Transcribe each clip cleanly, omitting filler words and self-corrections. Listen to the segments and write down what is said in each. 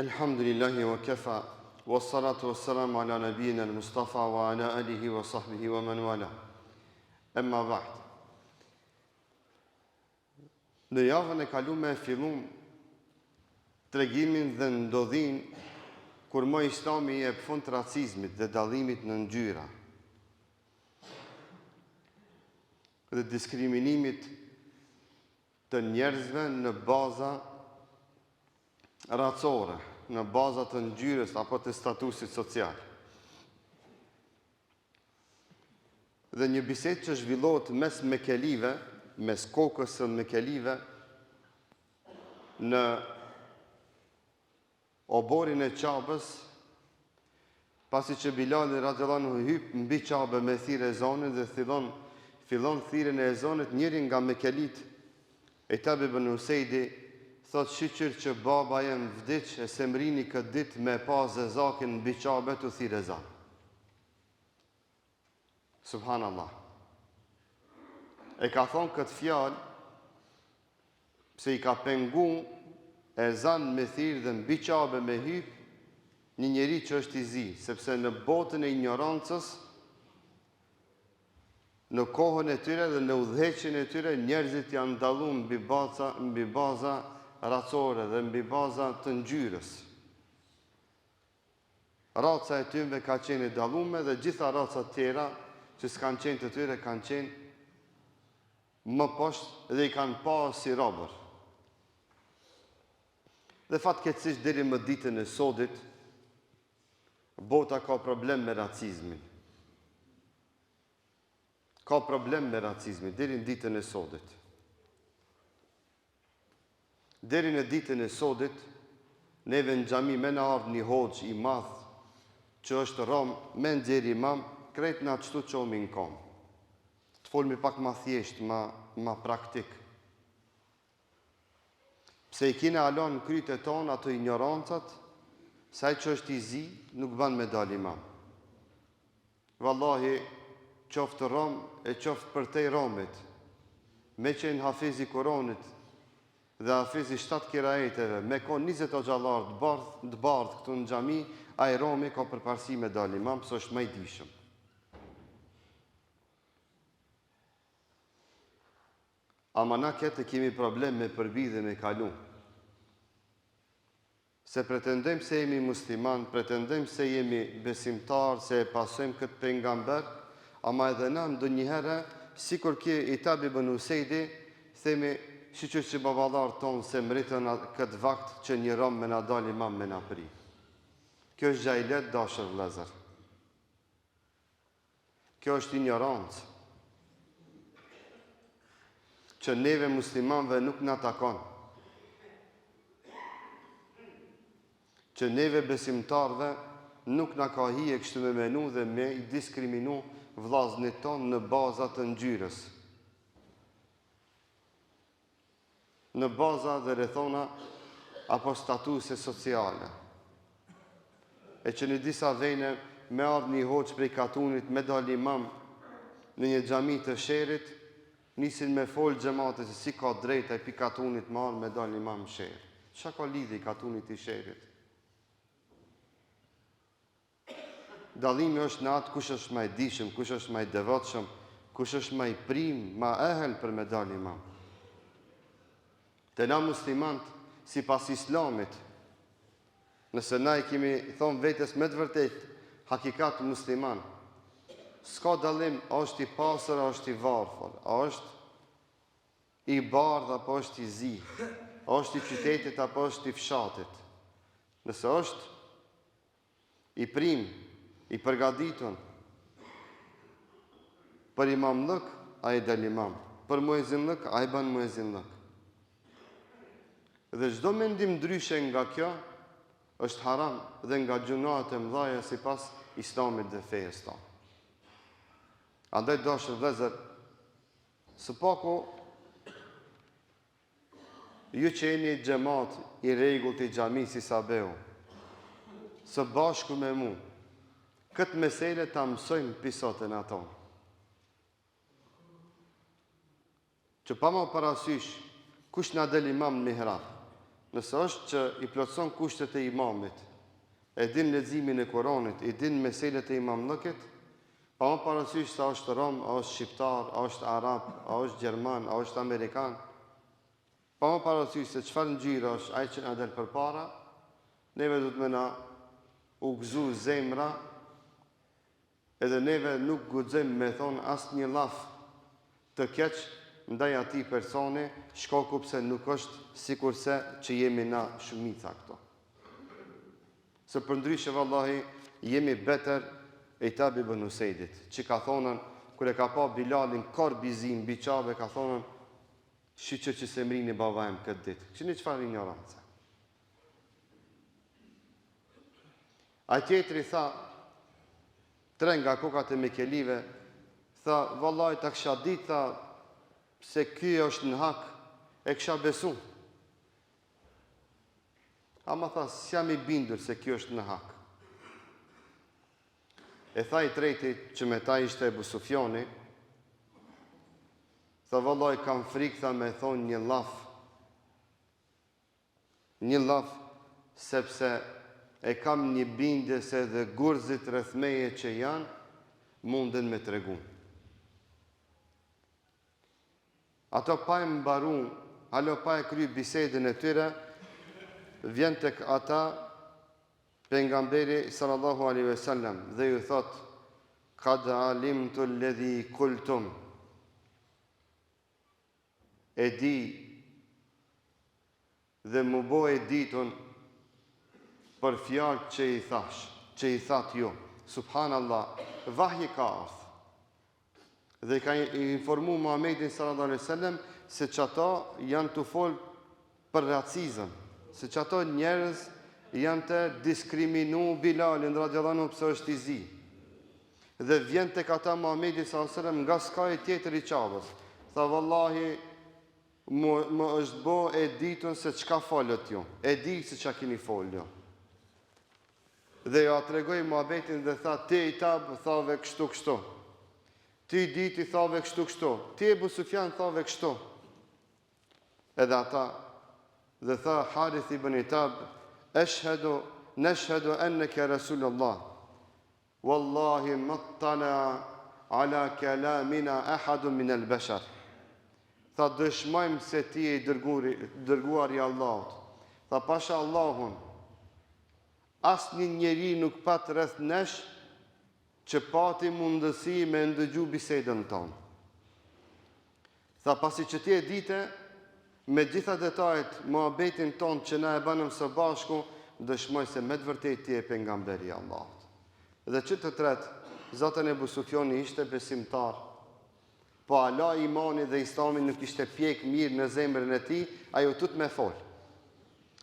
Elhamdulillahi wa kafa, wa salatu wa salamu ala nabiyina al-Mustafa wa ala alihi wa sahbihi wa man wala. Emma ba'd. Në javën e kaluar fillum tregimin dhe ndodhin kur më Islami i jep fund racizmit dhe dallimit në ngjyra dhe diskriminimit të njerëzve në baza racore, në baza të ngjyrës apo të statusit social. Dhe një bisedë që zhvillohet mes mekelive, mes kokës së mekelive, në oborin e Qabës, pasi që Bilali radhiyallahu anhu hyp mbi Qabë me thirrë ezanin dhe fillon thirrjen e ezanit, njëri nga mekelit, Etab ibn Usejdi, thot shiqyr që baba jem vdiq e se mrini këtë dit me pa zezakin mbi Qabë të thirrë ezan. Subhanallah. E ka thonë këtë fjalë pse i ka pengu ezan me thirrë dhe mbi Qabë me hyp një njeri që është i zi, sepse në botën e ignorancës, në kohën e tyre dhe në udhëheqjen e tyre, njerëzit janë dalluar mbi baza racore dhe mbi baza të ngjyrës. Raca e tyre ka qenë e dalluar dhe gjitha racat tjera që s'kanë qenë të tyre kanë qenë më poshtë dhe i kanë parë si robër. Dhe fatkeqësisht deri më ditën e sodit, bota ka problem me racizmin. Ka problem me racizmin deri në ditën e sodit. Deri në ditën e sodit, neve në xhami me na ardh një hoxh i madh që është rom, me nxjerr imam, krejt na çtu çomi në kom. Të folmi pak ma thjesht, ma praktik. Pse i kine alon në kryt e ton ato ignorancat, saj që është i zi, nuk ban me dal imam. Wallahi, qoftë rom e qoftë për te romit, me qenë hafizi Kuranit dhe hafizi 7 kirajeteve, me konë 20 o gjallar të bardh këtu në xhami, a i romi ka përparësi me dal imam, pësë është më i dishëm. Ama na këtë kemi problem me përbi dhe me kalu. Se pretendojmë se jemi musliman, pretendojmë se jemi besimtar, se e pasojmë këtë pejgamber, ama edhe na ndonjëherë, sikur kje Etab ibn Usejdi, themi sikur që baballar tonë se mritën këtë vakt që një rom me na dal imam me na pri. Kjo është xhahilet, dashur vëllezër. Kjo është ignorancë që neve muslimanve nuk na takon. Që neve besimtarve nuk na ka hije kështu me menu dhe me i diskriminu vllazënit tonë në baza të ngjyrës. Në baza dhe rrethona apo statuse sociale. E që në disa vene me ardh një hoxh prej Katunit me dal imam në një xhami të Sherrit, nisin me fol xhamate se si ka drejt ai pi Katunit me ardh me dal imam në Sherr. Çka ka lidhje Katunit i Sherrit? Dallimi është në atë kush është më i dishëm, kush është më i devotshëm, kush është më i prim, më ehel për me dal imam. Të na muslimant, si pas islamit, nëse na i kemi thonë vetes me të vërtet, hakikat musliman, s'ka dallim, a është i pasër, a është i varfër, a është i bardh, apo është i zi, a është i qytetit, apo është i fshatit. Nëse është i prim, i përgatitur për imamllëk, a i del imam. Për muezinllëk, a i ban muezinllëk. Dhe çdo mendim ndryshe nga kjo është haram dhe nga gjunoat e mëdha sipas islamit dhe fejes tonë. Andaj dashur vëllezër, së paku ju që jeni xhamat i rregullt i xhamisë i Sabeu, së bashku me mu, këtë mesele ta mësojmë pisotën ato. Që pa më parasysh kush na del imam në mihrab, nëse është që i plotëson kushtet e imamit, e din leximin e Kuranit, i din meselet e imamllëkit, pa më parasysh se është rom, a është shqiptar, a është arab, a është gjerman, a është amerikan, pa më parasysh se çfarë ngjyrë është ai që na del përpara, neve do të më na u gëzu zemra, edhe neve nuk guxojmë me thonë asnjë llaf të keq ndaj atij personi, shkaku pse nuk është sikurse që jemi na shumica këto. Se përndryshe vallahi jemi beter Ejtab ibn Usejdit, që ka thonën, kur e ka pa Bilalin korbizim mbi qave, ka thonën, shiqë që se mrini babajem këtë ditë. Që një çfarë ignorancë. A tjetri tha, tre nga kokat e Mekelive, tha, vallahi ta kisha ditë, tha, se ky është në hak, e kisha besu. Ama tha, s'jam i bindur se ky është në hak. E tha i treti, që me ta ishte Ebu Sufjani, tha, vallahi kam frikë, tha, me thonë një laf, sepse e kam një bindje se dhe gurzit rreth meje që janë, munden me tregu. Ato pa e mbaru, halo pa e kry bisedën e tyre, vjen tek ata pejgamberi sallallahu alaihi wasallam dhe ju thot: "Qad alimtu alladhi qultum." E di dhe më bo e ditun për fjalë që i thash, që i that ju. Subhanallah, vahji ka ardhur. Dhe ka informu Muhammedin sallallahu alaihi wasallam se çato janë të folë për racizëm, se çato njerëz janë të diskriminu Bilalin radhiyallahu anhu pse është i zi. Dhe vjen tek ata Muhammedi sallallahu alaihi wasallam nga skaj tjetër i Çavës. Tha vallahi më është bo e ditun se çka folët ju. E di se çka keni folë ju. Dhe ja tregoi Muhamedin dhe tha ti i tab thave kështu. Ti diti thave kështu. Ti Ebu Sufjan thave kështu. Edhe ata dhe tha Harith ibn Itab, nashhadu annaka rasulullah. Wallahi mattala ala kalamina ahadun min al-bashar. Tha dëshmojmë se ti e dërguar i Allahut. Tha pasha Allahun, asnjë njeri nuk pat rreth nesh që pati mundësi me ndëgju bisedën tonë. Tha pasi që ti e dite, me gjitha detajet muhabetin tonë që na e banëm së bashku, dëshmoj se me të vërtet ti e pejgamberi i Allahut. Dhe që të tretë, Zotën Ebu Sufjani ishte besimtar, po ala imani dhe islami nuk ishte pjek mirë në zemrën e tij, ajo tut me fol.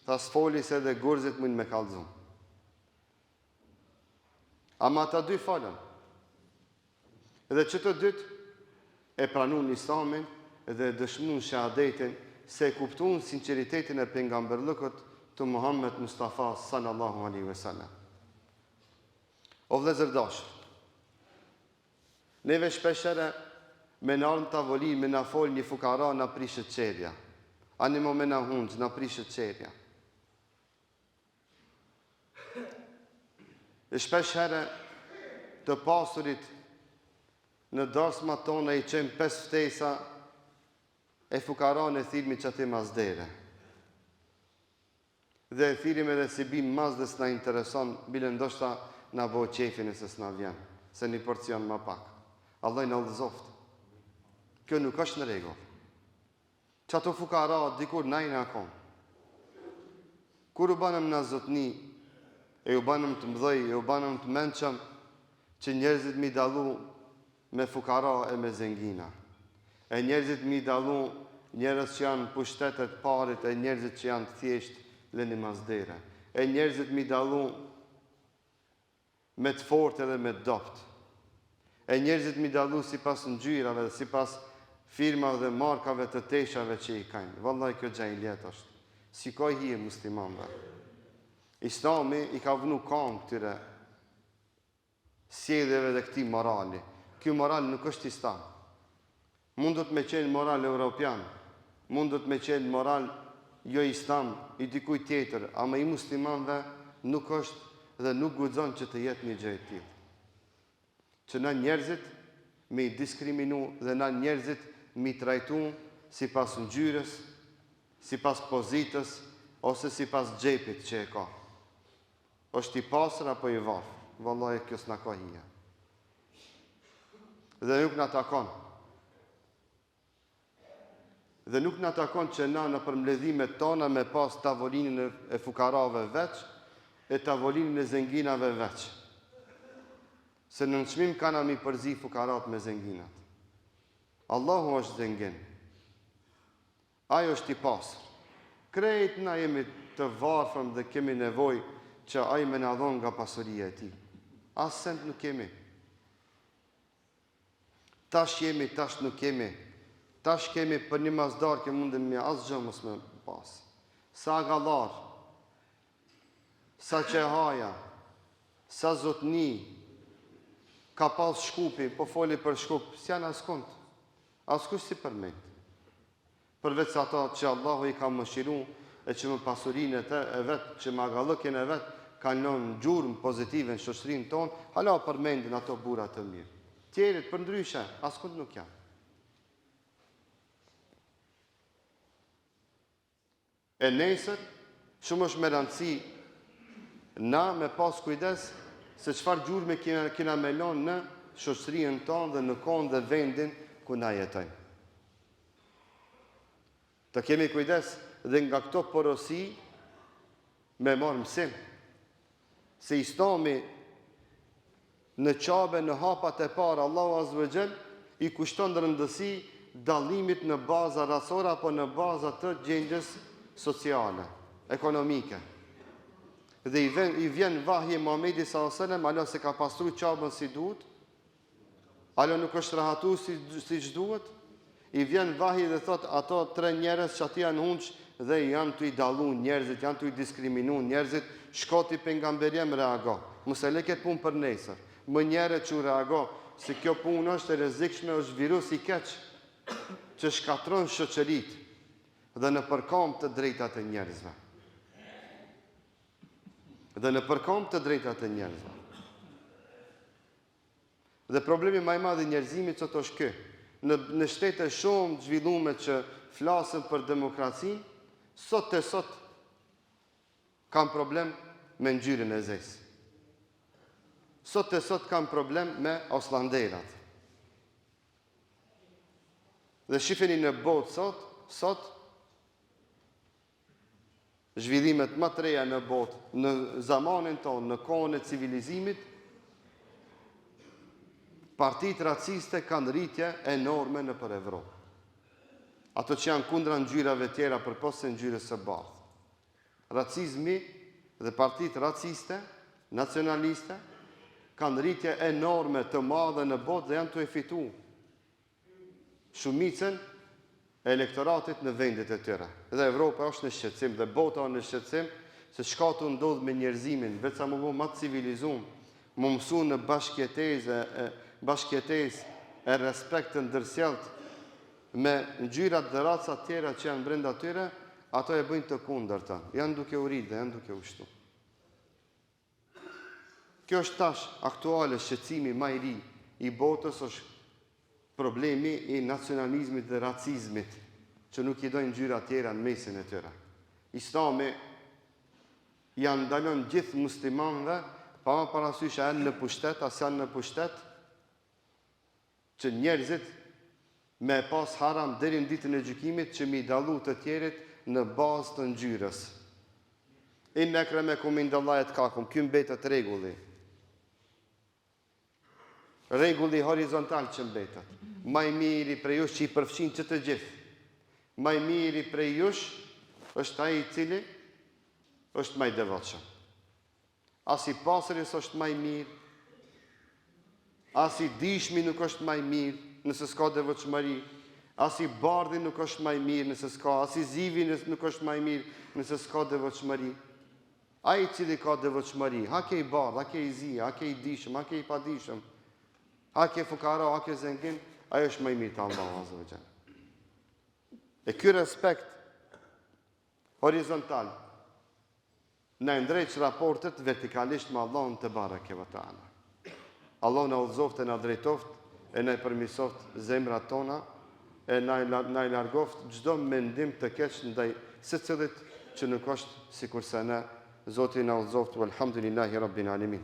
Tha s'foli se dhe gurzit mund me kallëzum. Ama ata dy falën. Edhe që të dytë e pranun islamin dhe dëshmun shahadetin se e kuptun sinceritetin e pejgamberllëkut të Muhammed Mustafa sallallahu alaihi wasallam. O vëllezër dashur, neve shpeshere me në armë tavolin, me në fol një fukara në prishët qerja. Animo me në hundzë, në prishët qerja. E shpeshere të pasurit në darsma tonë i qenë 5 ftesa e fukara në thirmi që ati mazdere. Dhe e thirim edhe si bim mazdës në intereson, bile ndoshta në bo qefin e se s'na vjen, se një porcion ma pak. Allah në udhëzoft. Kjo nuk është në rregull. Që ato fukara, dikur najnë akon. Kur u banëm në zotni, e u banëm të mdhej, e u banëm të menqëm, që njerëzit mi dalu me fukara e me zengina. E njerëzit mi dalu njerëz që janë pushtetet parit, e njerëzit që janë të thjesht lëni mazdere. E njerëzit mi dalu me të fort edhe me të dopt. E njerëzit mi dalu si pas ngjyrave, si pas firmave dhe markave të teshave që i kanë. Vallai kjo gjahiljet është. Si ka hije muslimanve. Islami i ka vënu kam këtyre sjedhjeve dhe këtij morali. Ky moral nuk është islam. Mundët me qenë moral europian, mundët me qenë moral jo islam, i dikuj tjetër, ama i muslimanve nuk është dhe nuk guxon që të jetë një gjë e tillë. Që na njerëzit me i diskriminu dhe na njerëzit me i trajtu sipas ngjyrës, sipas pozitës ose sipas xhepit që e ka. Është i pastër apo i varfër? Vallahi kjo s'na ka hija. Dhe nuk na takon. Dhe nuk na takon që na në përmbledhimet tona me pas tavolinën e fukarave veç e tavolinën e zenginave veç. Se në nënçmim kanë mi përzi fukarat me zenginat. Allahu është zengin. Ajo është i pasër. Krejt na jemi të varfëm dhe kemi nevoj që ai me na dhon nga pasuria e tij. As sent nuk kemi. Tash jemi, tash nuk kemi. Tash kemi për një mazdar që mundem me asgjë mos me pas. Sa gallar, sa qehaja, sa zotni, ka pas shkupi, po foli për shkup, s'janë askund. Askush si përmend. Përveç ato që Allahu i ka mëshiru e që më pasurinë e vetë, që më agallëkin e vetë, kanë lënë gjurmë pozitive në shoqërinë tonë, hala përmendin ato burra të mirë. Tjerit për ndryshe, askund nuk janë. E nesër, shumë është me rëndësi na me pas kujdes se çfarë gjurmë kena me lënë në shoqërinë tonë dhe në kohën dhe vendin ku na jetojmë. Të kemi kujdes dhe nga këto porosi me marë mësim. Se Islami në qabe, në hapat e parë, Allahu Azza wa Jall i kushton rëndësi dallimit në baza rasore apo në baza të gjendjes sociale, ekonomike. Dhe i vjen vahje Muhamedi sallallahu alaihi wasallam, alo se ka pastru qabën si duhet, alo nuk është rahatu si duhet, i vjen vahje dhe thot ato 3 njerëz që ati janë hunç dhe janë të i dallu njerëzit, janë të i diskriminu njerëzit, shkoti pejgamberim reago. Mos e le këtë punë për nesër. Më njerë që reago, se kjo punë është e rrezikshme, është virus i keq që shkatron shoqëritë dhe në përkam të drejtat e njerëzve. Dhe në përkam të drejtat e njerëzve. Dhe problemi më i madh i njerëzimit sot është ky. Në shtete shumë zhvillume që flasën për demokracinë, sot kanë problem me ngjyrën e zezë. Sot kanë problem me oslanderat. Dhe shifeni në botë sot zhvillimet më të reja në botë, në zamanin tonë, në kohën e civilizimit, partitë raciste kanë rritje enorme në për Evropë. Ato që janë kundra ngjyrave tjera përpos se ngjyrës së bardhë. Racizmi dhe partitë raciste, nacionaliste, kanë rritje enorme të madhe në botë dhe janë të e fitu shumicën e elektoratit në vendet e tyre. Dhe Evropa është në shqetësim dhe bota është në shqetësim se çka të ndodh me njerëzimin, vetë sa më bëu më të civilizum, më mësu në bashkëjetesë e respekt të ndërsjellët me ngjyrat dhe racat tjera që janë brenda tyre, ato e bëjnë të kundërta. Janë duke u rritë dhe janë duke u shtu. Kjo është tash aktuale shqetësimi më i ri i botës, është problemi i nacionalizmit dhe racizmit, që nuk i dojnë ngjyra tjera në mesin e tyre. Islami janë ndalon gjithë muslimanëve, pa më parasysh a janë në pushtet, as janë në pushtet, që njerëzit me pas haram deri në ditën e gjykimit që mi dallu të tjerit në bazë të ngjyrës. Inna akramakum indallahi atqakum, ky mbetet rregulli. Rregulli horizontal që mbetet. Më i miri prej jush që i përfshin që të gjithë. Më i miri prej jush është ai i cili është më i devotshëm. As i pasëris është më i mirë, as i dishmi nuk është më i mirë nëse s'ka devotshmëri, as i bardhi nuk është më i mirë nëse s'ka, as i zivi nuk është më i mirë nëse s'ka devotshmëri. Ai i cili ka devotshmëri, hake i bardh, hake i zi, hake i dishëm, hake i padishëm, hake fukara, hake zengin, ai është më i mirë te Allahu Azza wa Jall. E ky respekt horizontal, në ndrejç raportet vertikalisht me Allahun te bareke ve taala. Allah na udhëzoft e na drejtoft e na përmirësoft zemrat tona e na largoft çdo mendim të keq ndaj secilit që nuk është sikurse ne. Zoti na udhëzoft, walhamdulillahi rabbil alamin.